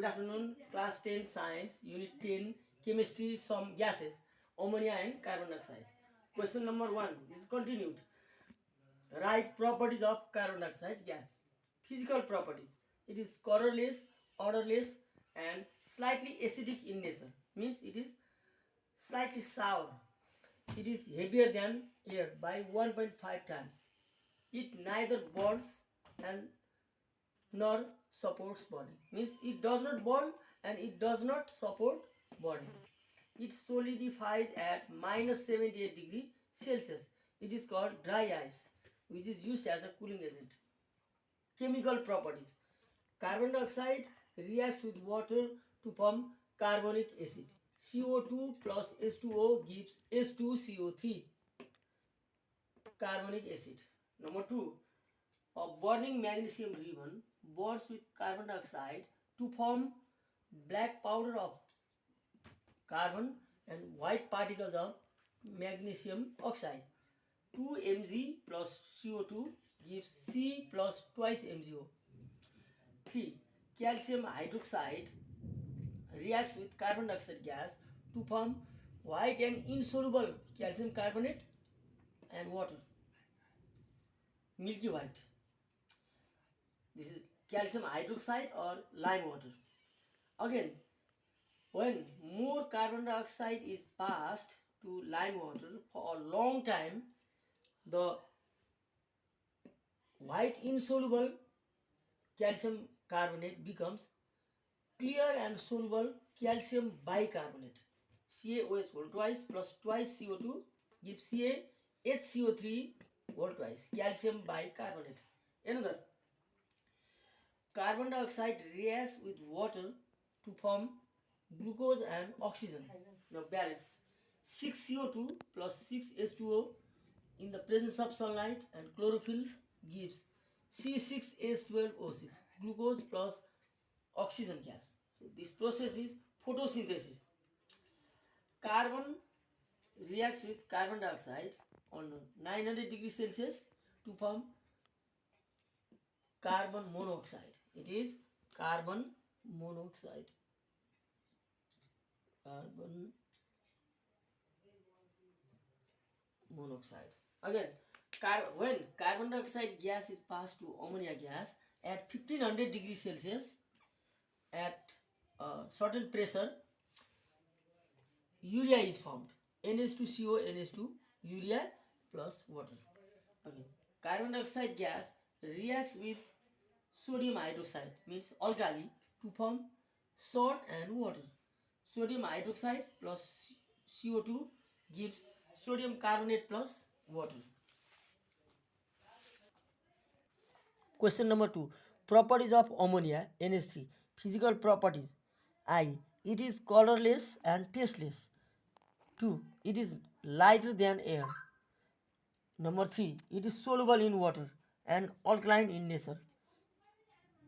Good afternoon, class 10 science, unit 10, chemistry, some gases, ammonia and carbon dioxide. Question number 1, this is continued. Write properties of carbon dioxide gas. Physical properties. It is colorless, odorless and slightly acidic in nature. Means it is slightly sour. It is heavier than air by 1.5 times. It neither burns and nor supports burning. Means it does not burn and it does not support burning. It solidifies at minus 78 degree Celsius. It is called dry ice, which is used as a cooling agent. Chemical properties. Carbon dioxide reacts with water to form carbonic acid. CO2 plus H2O gives H2CO3, carbonic acid. Number 2, a burning magnesium ribbon bonds with carbon dioxide to form black powder of carbon and white particles of magnesium oxide. 2 Mg plus CO2 gives C plus twice MgO. 3. Calcium hydroxide reacts with carbon dioxide gas to form white and insoluble calcium carbonate and water. Milky white. This is calcium hydroxide or lime water. Again, when more carbon dioxide is passed to lime water for a long time, the white insoluble calcium carbonate becomes clear and soluble calcium bicarbonate. CaOH whole twice plus twice CO2 gives CaHCO3 whole twice, calcium bicarbonate. Another, carbon dioxide reacts with water to form glucose and oxygen. Now balance. 6 CO2 plus 6 H2O in the presence of sunlight and chlorophyll gives C6H12O6, glucose plus oxygen gas. So this process is photosynthesis. Carbon reacts with carbon dioxide on 900 degrees Celsius to form carbon monoxide. It is carbon monoxide. Carbon monoxide. Again, when carbon dioxide gas is passed to ammonia gas at 1500 degrees Celsius at a certain pressure, urea is formed. NH2CO, NH2, urea plus water. Okay. Carbon dioxide gas reacts with sodium hydroxide, means alkali, to form salt and water. Sodium hydroxide plus CO2 gives sodium carbonate plus water. Question number 2. Properties of ammonia NH3. Physical properties. I. It is colorless and tasteless. 2. It is lighter than air. Number 3. It is soluble in water and alkaline in nature.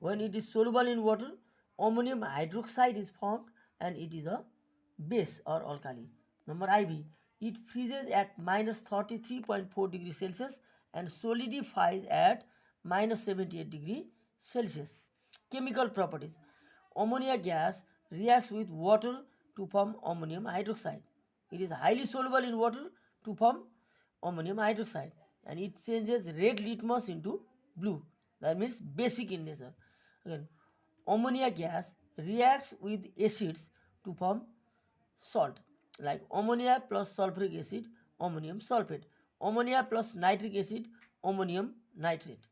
When it is soluble in water, ammonium hydroxide is formed and it is a base or alkali. Number IB. It freezes at minus 33.4 degrees Celsius and solidifies at minus 78 degree Celsius. Chemical properties. Ammonia gas reacts with water to form ammonium hydroxide. It is highly soluble in water to form ammonium hydroxide and it changes red litmus into blue. That means basic in nature. Again, ammonia gas reacts with acids to form salt, like ammonia plus sulfuric acid, ammonium sulfate, ammonia plus nitric acid, ammonium nitrate.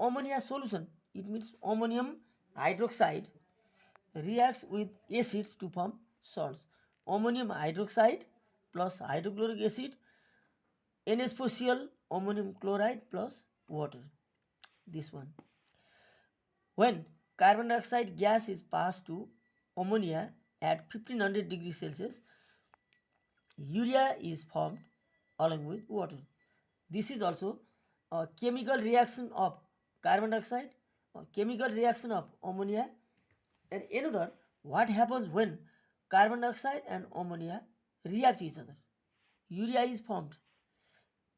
Ammonia solution, it means ammonium hydroxide reacts with acids to form salts. Ammonium hydroxide plus hydrochloric acid, NH4Cl, ammonium chloride plus water. This one. When carbon dioxide gas is passed to ammonia at 1500 degrees Celsius, urea is formed along with water. This is also a chemical reaction of carbon dioxide, a chemical reaction of ammonia, and another, what happens when carbon dioxide and ammonia react each other. Urea is formed.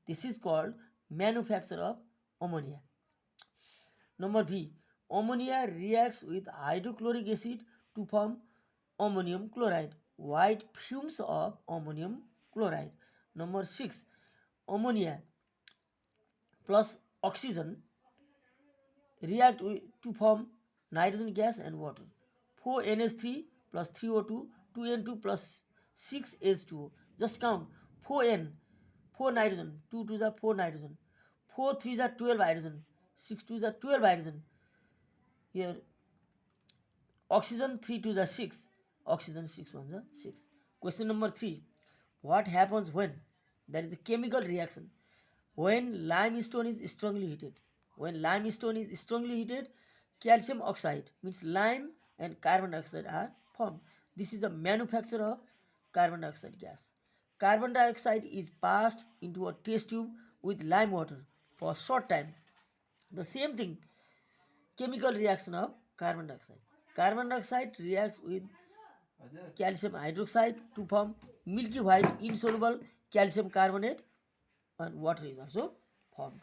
This is called manufacture of ammonia. Number B. ammonia reacts with hydrochloric acid to form ammonium chloride. White fumes of ammonium chloride. Number 6. Ammonia plus oxygen react to form nitrogen gas and water. 4NH3 plus 3O2, 2N2 plus 6H2O. Just count. 4N, 4 nitrogen, 2 to the 4 nitrogen, 4 3 is 12 hydrogen, 6 2 is 12 hydrogen. Here oxygen 3 to the 6, oxygen 6 1 the 6. Question number 3. What happens when there is a chemical reaction? When limestone is strongly heated. When limestone is strongly heated, calcium oxide means lime and carbon dioxide are formed. This is the manufacture of carbon dioxide gas. Carbon dioxide is passed into a test tube with lime water for a short time. The same thing, chemical reaction of carbon dioxide. Carbon dioxide reacts with calcium hydroxide to form milky white insoluble calcium carbonate, and water is also formed.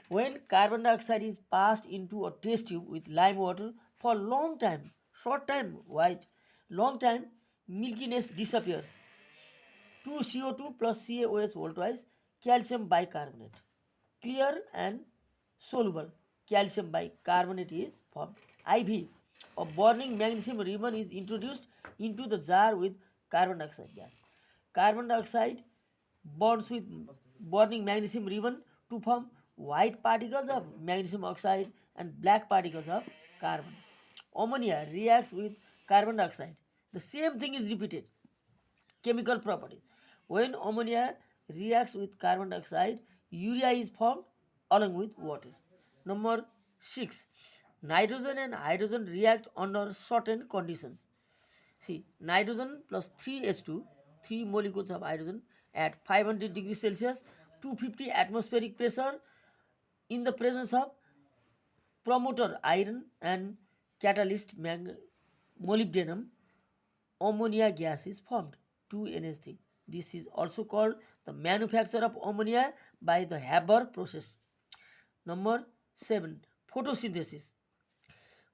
When carbon dioxide is passed into a test tube with lime water for long time, short time white, long time, milkiness disappears. 2CO2 plus CaOH whole twice, calcium bicarbonate. Clear and soluble calcium bicarbonate is formed. IV. A burning magnesium ribbon is introduced into the jar with carbon dioxide gas. Carbon dioxide bonds with burning magnesium ribbon to form white particles of magnesium oxide and black particles of carbon. Ammonia reacts with carbon dioxide. The same thing is repeated. Chemical properties. When ammonia reacts with carbon dioxide, urea is formed along with water. Number 6. Nitrogen and hydrogen react under certain conditions. See, nitrogen plus 3H2, 3 molecules of hydrogen at 500 degrees Celsius, 250 atmospheric pressure in the presence of promoter iron and catalyst molybdenum, ammonia gas is formed, 2NH3. This is also called the manufacture of ammonia by the Haber process. Number 7. Photosynthesis.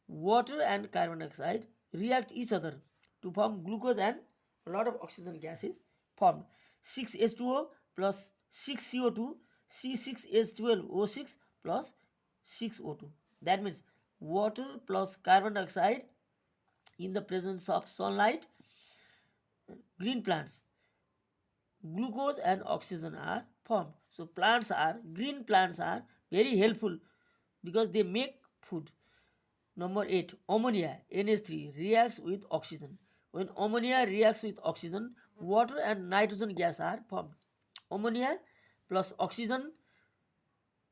Water and carbon dioxide react each other to form glucose, and a lot of oxygen gas is formed. 6H2O plus 6CO2, C6H12O6 plus 6O2. That means water plus carbon dioxide in the presence of sunlight, green plants, glucose and oxygen are formed. So green plants are very helpful because they make food. Number 8. Ammonia NH3 reacts with oxygen. When ammonia reacts with oxygen, water and nitrogen gas are formed. Ammonia plus oxygen,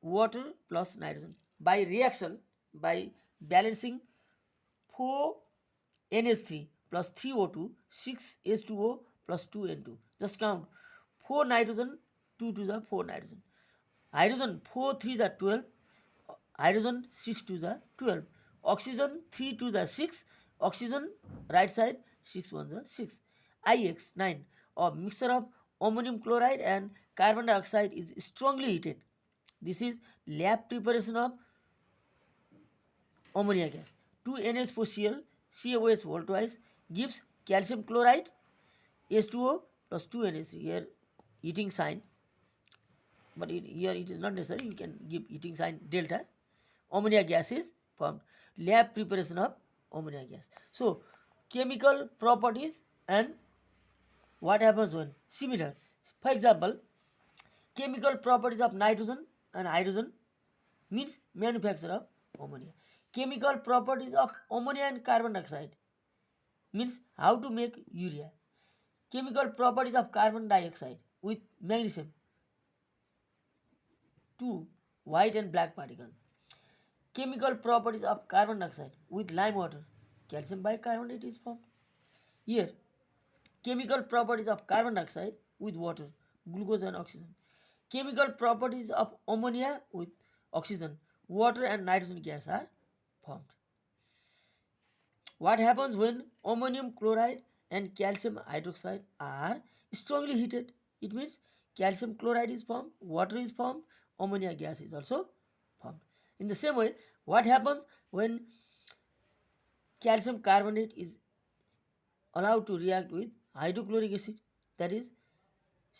water plus nitrogen. By reaction, by balancing 4NH3 plus 3O2, 6H2O plus 2N2. Just count. 4 nitrogen, 2 to the 4 nitrogen. Hydrogen 4 3 is 12. Hydrogen 6 to the 12. Oxygen 3 to the 6. Oxygen right side 6 1 the 6. IX 9. A mixture of ammonium chloride and carbon dioxide is strongly heated. This is lab preparation of ammonia gas. 2NH4Cl CaOH whole twice gives calcium chloride H2O plus 2NH3. Here heating sign, but here it is not necessary. You can give heating sign delta. Ammonia gas is formed. Lab preparation of ammonia gas. So chemical properties and what happens when similar. For example, chemical properties of nitrogen and hydrogen means manufacture of ammonia. Chemical properties of ammonia and carbon dioxide means how to make urea. Chemical properties of carbon dioxide with magnesium, 2 white and black particles. Chemical properties of carbon dioxide with lime water, calcium bicarbonate is formed. Here, chemical properties of carbon dioxide with water, glucose and oxygen. Chemical properties of ammonia with oxygen, water and nitrogen gas are formed. What happens when ammonium chloride and calcium hydroxide are strongly heated? It means calcium chloride is formed, water is formed, ammonia gas is also formed. In the same way, What happens when calcium carbonate is allowed to react with hydrochloric acid, that is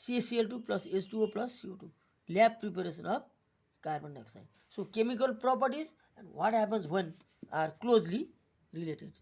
CaCl2 plus H2O plus CO2, lab preparation of carbon dioxide. So chemical properties and what happens when are closely related.